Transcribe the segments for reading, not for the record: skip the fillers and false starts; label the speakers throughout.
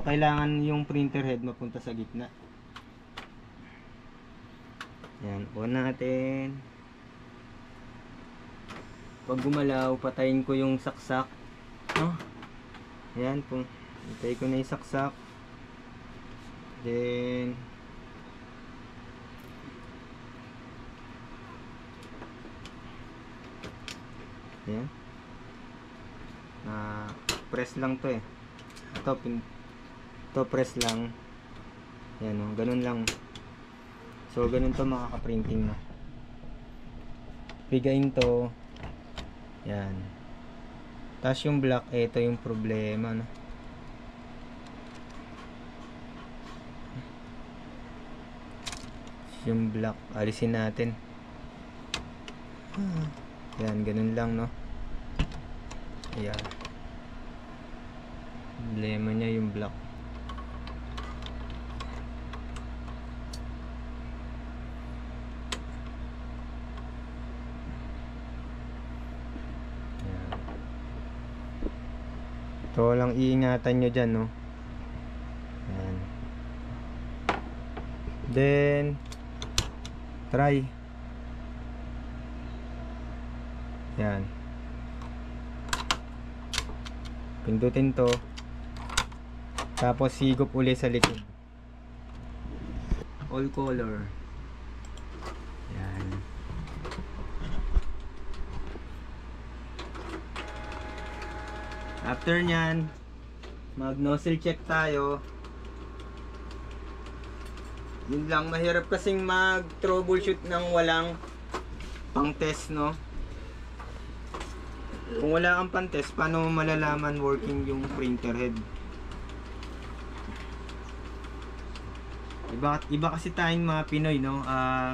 Speaker 1: kailangan yung printer head mapunta sa gitna. Yan, on natin. Pag gumalaw, patayin ko yung saksak. No? Yan, patay ko na yung saksak. Then yan. Press lang to eh. Ito press lang. Yan o, ganun lang. So ganun to makaka-printing na. Pigain to. Yan. Tapos yung black, ito yung problema, no? Yung black, alisin natin. Yan, ganun lang, no? Ayan. Problema niya yung black. Ito lang iingatan nyo dyan, no? Ayan. Then try. Yan. Pindutin to. Tapos higop uli sa likod. All color. Yan. After nyan, mag nozzle check tayo. Yun lang, mahirap kasing mag troubleshoot ng walang pang test, no? Kung wala kang pang test, paano mo malalaman working yung printer head? Iba kasi tayong mga Pinoy, no?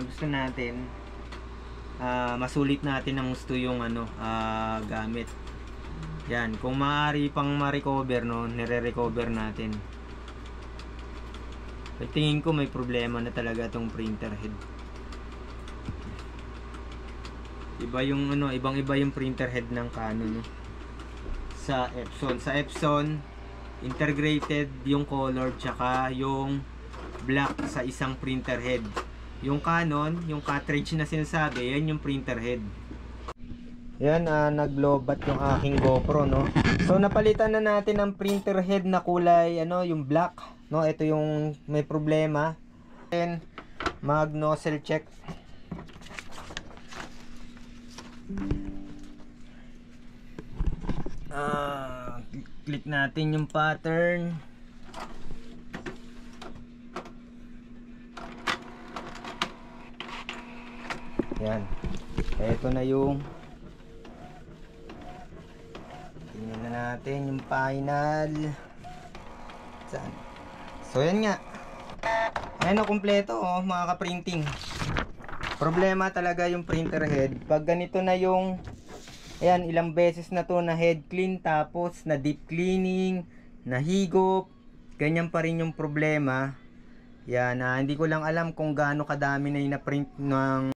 Speaker 1: Gusto natin masulit natin ang gusto yung gamit. Yan, kung maaari pang ma-recover, no, nire-recover natin. Tingin ko may problema na talaga tong printer head. Ibang-iba yung printer head ng Canon, no? Sa Epson, integrated yung color tsaka yung black sa isang printer head. Yung Canon, yung cartridge na sinasabi, yan yung printer head. Yan, naglobat yung aking GoPro, no? So napalitan na natin ang printer head na kulay yung black, no? Ito yung may problema. Then mag nozzle check. Click natin yung pattern. Yan. Ito na yung tingnan na natin yung final. Saan? So yan nga. Ayan o, kompleto mga ka-printing. Problema talaga yung printer head. Pag ganito na yung ayan, ilang beses na to na head clean, tapos na deep cleaning, na higop, ganyan pa rin yung problema. Yan, hindi ko lang alam kung gaano kadami na ina-print ng